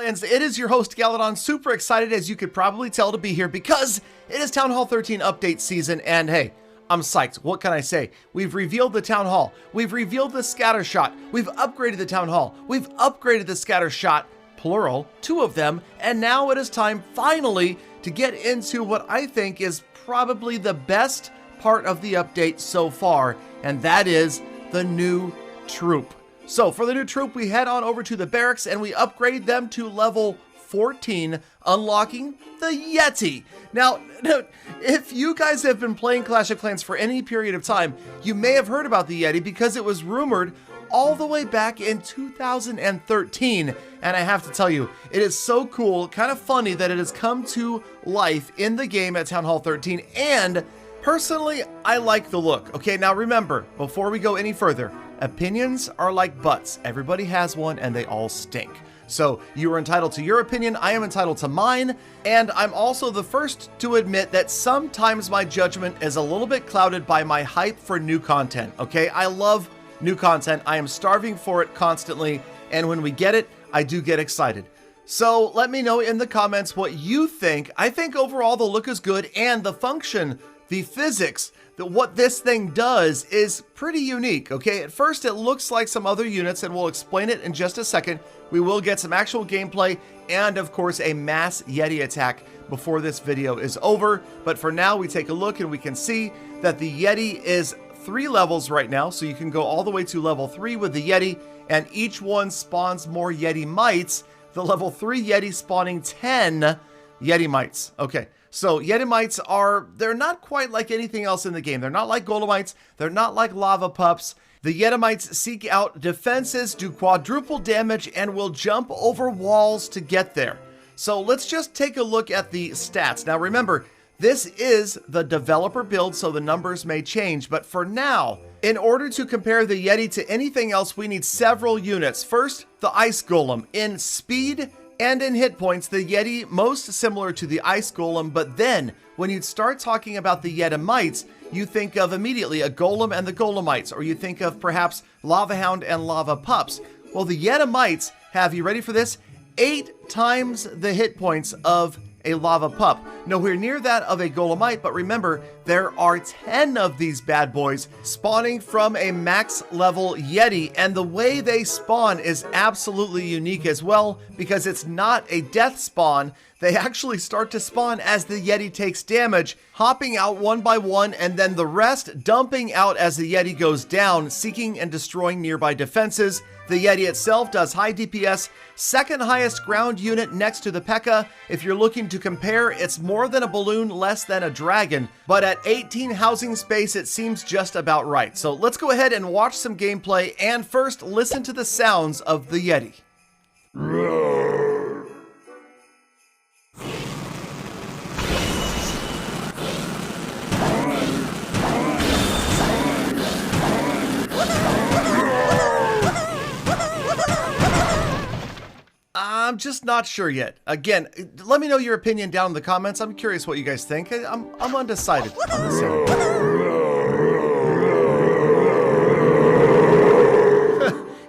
friends, it is your host Galadon, super excited as you could probably tell to be here because it is Town Hall 13 update season, and hey, I'm psyched. What can I say? We've revealed the Town Hall, we've revealed the scatter shot, we've upgraded the Town Hall, we've upgraded the scatter shot, plural, 2 of them, and now it is time finally to get into what I think is probably the best part of the update so far, and that is the new troop. So for the new troop, we head on over to the barracks and we upgrade them to level 14, unlocking the Yeti. Now, if you guys have been playing Clash of Clans for any period of time, you may have heard about the Yeti because it was rumored all the way back in 2013. And I have to tell you, it is so cool, kind of funny that it has come to life in the game at Town Hall 13. And personally, I like the look. Okay, now remember, before we go any further, opinions are like butts. Everybody has one and they all stink. So you are entitled to your opinion, I am entitled to mine, and I'm also the first to admit that sometimes my judgment is a little bit clouded by my hype for new content, okay? I love new content, I am starving for it constantly, and when we get it, I do get excited. So let me know in the comments what you think. I think overall the look is good, and the function, the physics, what this thing does is pretty unique, okay? At first, it looks like some other units, and we'll explain it in just a second. We will get some actual gameplay and, of course, a mass Yeti attack before this video is over. But for now, we take a look and we can see that the Yeti is 3 levels right now, so you can go all the way to level 3 with the Yeti, and each one spawns more Yeti mites. The level 3 Yeti spawning 10 Yeti mites. Okay. So Yeti mites they're not quite like anything else in the game. They're not like golemites. They're not like lava pups. The Yeti mites seek out defenses, do quadruple damage, and will jump over walls to get there. So let's just take a look at the stats. Now remember, this is the developer build, so the numbers may change. But for now, in order to compare the Yeti to anything else, we need several units. First, the Ice Golem. In speed and in hit points, the Yeti most similar to the Ice Golem, but then when you start talking about the Yeti mites, you think of immediately a Golem and the Golemites, or you think of perhaps Lava Hound and Lava Pups. Well, the Yeti mites have, you ready for this? 8 times the hit points of a Lava Pup. Nowhere near that of a Golemite, but remember, there are 10 of these bad boys spawning from a max level Yeti, and the way they spawn is absolutely unique as well, because it's not a death spawn. They actually start to spawn as the Yeti takes damage, hopping out one by one, and then the rest dumping out as the Yeti goes down, seeking and destroying nearby defenses. The Yeti itself does high DPS, second highest ground unit next to the P.E.K.K.A. If you're looking to compare, it's more than a balloon, less than a dragon, but at 18 housing space, it seems just about right. So let's go ahead and watch some gameplay, and first, listen to the sounds of the Yeti. I'm just not sure yet. Again, let me know your opinion down in the comments. I'm curious what you guys think. I'm undecided on this one.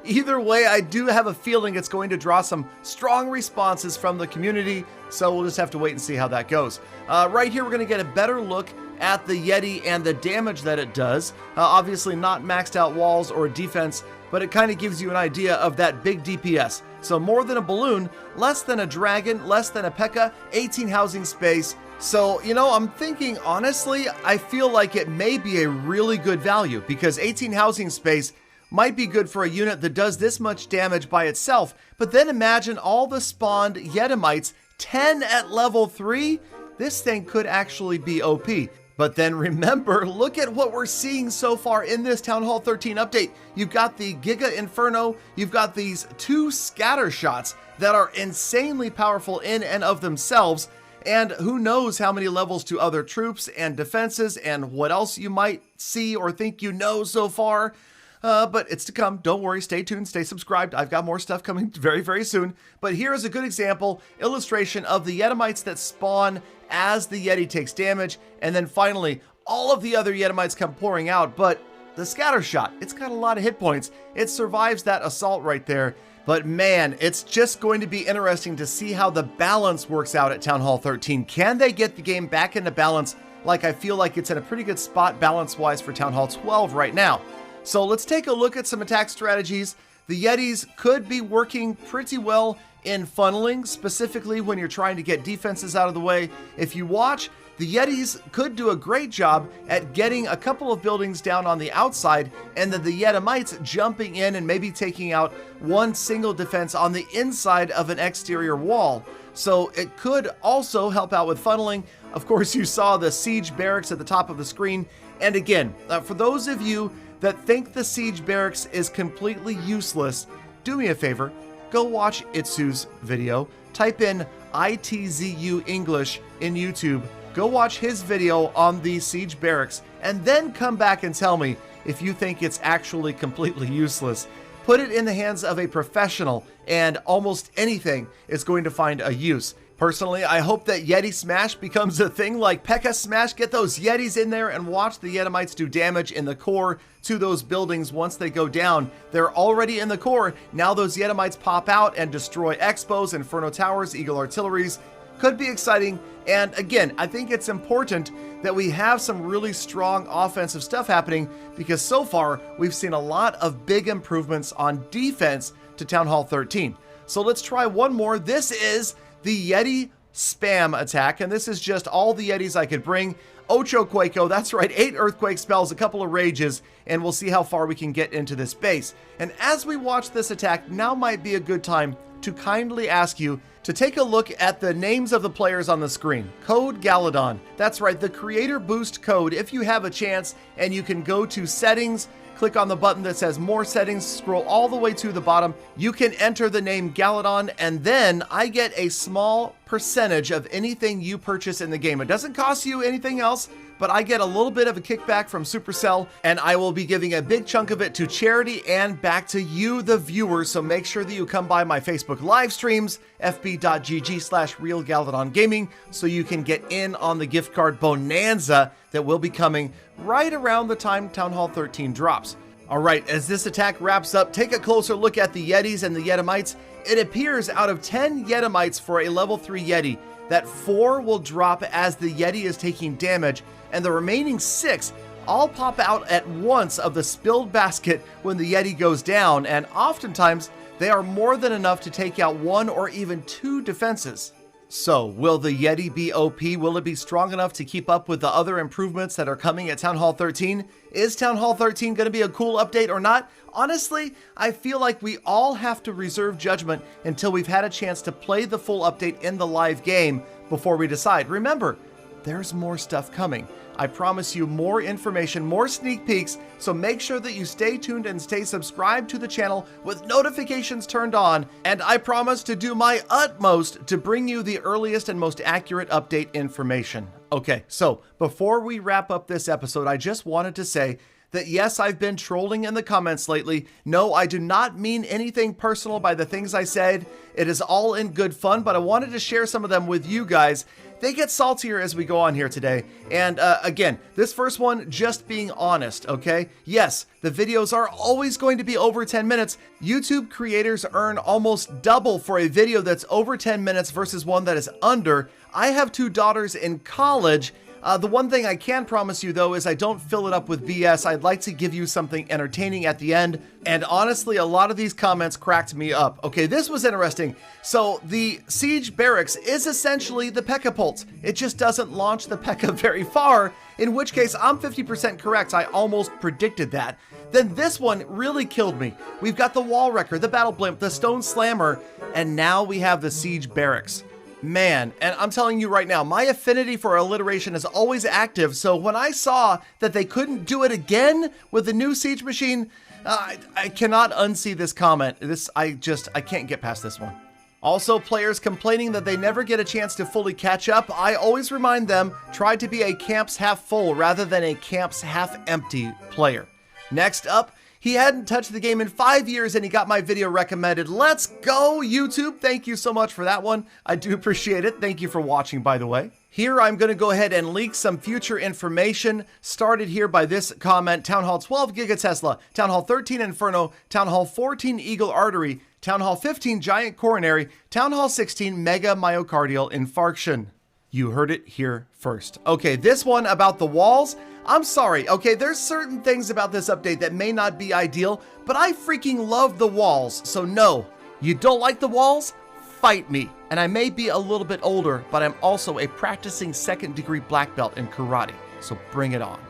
Either way, I do have a feeling it's going to draw some strong responses from the community, so we'll just have to wait and see how that goes. Right here, we're going to get a better look at the Yeti and the damage that it does. Obviously not maxed out walls or defense, but it kind of gives you an idea of that big DPS. So more than a balloon, less than a dragon, less than a P.E.K.K.A., 18 housing space. So, you know, I'm thinking, honestly, I feel like it may be a really good value because 18 housing space might be good for a unit that does this much damage by itself. But then imagine all the spawned Yeti mites, 10 at level 3. This thing could actually be OP. But then remember, look at what we're seeing so far in this Town Hall 13 update. You've got the Giga Inferno, you've got these 2 scatter shots that are insanely powerful in and of themselves, and who knows how many levels to other troops and defenses and what else you might see or think you know so far. But it's to come. Don't worry. Stay tuned. Stay subscribed. I've got more stuff coming very, very soon. But here is a good example, illustration of the Yetimites that spawn as the Yeti takes damage. And then finally, all of the other Yetimites come pouring out. But the scatter shot, it's got a lot of hit points. It survives that assault right there. But man, it's just going to be interesting to see how the balance works out at Town Hall 13. Can they get the game back into balance? Like, I feel like it's in a pretty good spot balance-wise for Town Hall 12 right now. So let's take a look at some attack strategies. The Yetis could be working pretty well in funneling, specifically when you're trying to get defenses out of the way. If you watch, the Yetis could do a great job at getting a couple of buildings down on the outside, and then the Yetimites jumping in and maybe taking out one single defense on the inside of an exterior wall. So it could also help out with funneling. Of course, you saw the siege barracks at the top of the screen. And again, for those of you that think the siege barracks is completely useless, do me a favor, go watch Itsu's video. Type in ITZU English in YouTube. Go watch his video on the siege barracks, and then come back and tell me if you think it's actually completely useless. Put it in the hands of a professional, and almost anything is going to find a use. Personally, I hope that Yeti Smash becomes a thing like P.E.K.K.A. Smash. Get those Yetis in there and watch the Yetimites do damage in the core to those buildings once they go down. They're already in the core. Now those Yetimites pop out and destroy Expos, Inferno Towers, Eagle Artilleries. Could be exciting. And again, I think it's important that we have some really strong offensive stuff happening, because so far we've seen a lot of big improvements on defense to Town Hall 13. So let's try one more. This is the Yeti spam attack, and this is just all the Yetis I could bring. Ocho Quaco, that's right, 8 earthquake spells, a couple of rages, and we'll see how far we can get into this base. And as we watch this attack, now might be a good time to kindly ask you to take a look at the names of the players on the screen. Code Galadon, that's right, the creator boost code. If you have a chance, and you can go to settings, click on the button that says more settings, scroll all the way to the bottom, you can enter the name Galadon, and then I get a small percentage of anything you purchase in the game. It doesn't cost you anything else, but I get a little bit of a kickback from Supercell, and I will be giving a big chunk of it to charity and back to you, the viewers. So make sure that you come by my Facebook live streams, fb.gg/realgaladongaming, so you can get in on the gift card bonanza that will be coming right around the time Town Hall 13 drops. All right, as this attack wraps up, take a closer look at the Yetis and the Yetimites. It appears out of 10 Yetimites for a level 3 Yeti, that 4 will drop as the Yeti is taking damage, and the remaining 6 all pop out at once of the spilled basket when the Yeti goes down, and oftentimes they are more than enough to take out 1 or even 2 defenses. So, will the Yeti be OP? Will it be strong enough to keep up with the other improvements that are coming at Town Hall 13? Is Town Hall 13 going to be a cool update or not? Honestly, I feel like we all have to reserve judgment until we've had a chance to play the full update in the live game before we decide. Remember, there's more stuff coming. I promise you more information, more sneak peeks, so make sure that you stay tuned and stay subscribed to the channel with notifications turned on, and I promise to do my utmost to bring you the earliest and most accurate update information. Okay, so before we wrap up this episode, I just wanted to say that yes, I've been trolling in the comments lately. No, I do not mean anything personal by the things I said. It is all in good fun, but I wanted to share some of them with you guys. They get saltier as we go on here today. And again, this first one, just being honest, okay? Yes, the videos are always going to be over 10 minutes. YouTube creators earn almost double for a video that's over 10 minutes versus one that is under. I have 2 daughters in college. The one thing I can promise you, though, is I don't fill it up with BS. I'd like to give you something entertaining at the end. And honestly, a lot of these comments cracked me up. Okay, this was interesting. So the Siege Barracks is essentially the P.E.K.K.A. Pulse. It just doesn't launch the P.E.K.K.A. very far, in which case I'm 50% correct. I almost predicted that. Then this one really killed me. We've got the Wall Wrecker, the Battle Blimp, the Stone Slammer, and now we have the Siege Barracks. Man, and I'm telling you right now, my affinity for alliteration is always active, so when I saw that they couldn't do it again with the new Siege Machine, I cannot unsee this comment. I can't get past this one. Also, players complaining that they never get a chance to fully catch up, I always remind them, try to be a camps half full rather than a camps half empty player. Next up, he hadn't touched the game in 5 years and he got my video recommended. Let's go, YouTube. Thank you so much for that one. I do appreciate it. Thank you for watching, by the way. Here, I'm going to go ahead and leak some future information started here by this comment. Town Hall 12 Giga Tesla, Town Hall 13 Inferno, Town Hall 14 Eagle Artery, Town Hall 15, giant coronary. Town Hall 16, mega myocardial infarction. You heard it here first. Okay, this one about the walls, I'm sorry. Okay, there's certain things about this update that may not be ideal, but I freaking love the walls. So no, you don't like the walls? Fight me. And I may be a little bit older, but I'm also a practicing second-degree black belt in karate. So bring it on.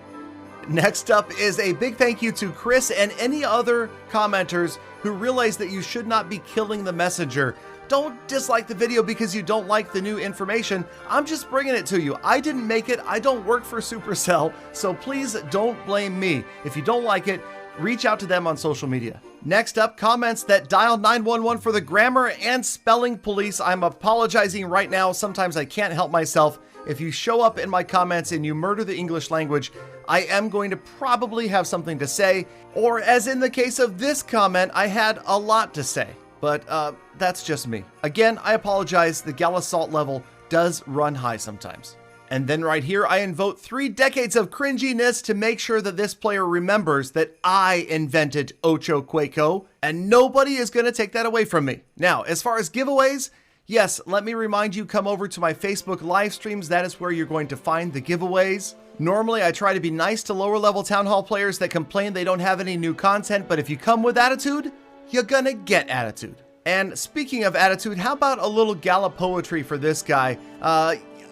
Next up is a big thank you to Chris and any other commenters who realize that you should not be killing the messenger. Don't dislike the video because you don't like the new information. I'm just bringing it to you. I didn't make it. I don't work for Supercell, so please don't blame me. If you don't like it, reach out to them on social media. Next up, comments that dial 911 for the grammar and spelling police. I'm apologizing right now. Sometimes I can't help myself. If you show up in my comments and you murder the English language, I am going to probably have something to say. Or as in the case of this comment, I had a lot to say. But that's just me. Again, I apologize. The gal assault level does run high sometimes. And then right here, I invoke 3 decades of cringiness to make sure that this player remembers that I invented Ocho Quaco, and nobody is going to take that away from me. Now, as far as giveaways, yes, let me remind you, come over to my Facebook live streams. That is where you're going to find the giveaways. Normally, I try to be nice to lower level Town Hall players that complain they don't have any new content, but if you come with attitude, you're gonna get attitude. And speaking of attitude, how about a little gala poetry for this guy?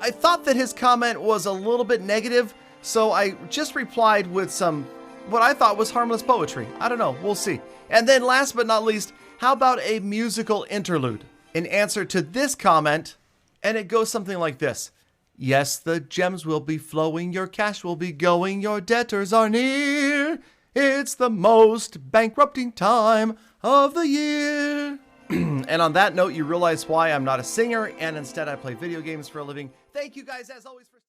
I thought that his comment was a little bit negative, so I just replied with some, what I thought was harmless poetry. I don't know, we'll see. And then last but not least, how about a musical interlude in answer to this comment? And it goes something like this. Yes, the gems will be flowing, your cash will be going, your debtors are near. It's the most bankrupting time of the year. And on that note, you realize why I'm not a singer, and instead I play video games for a living. Thank you guys, as always, for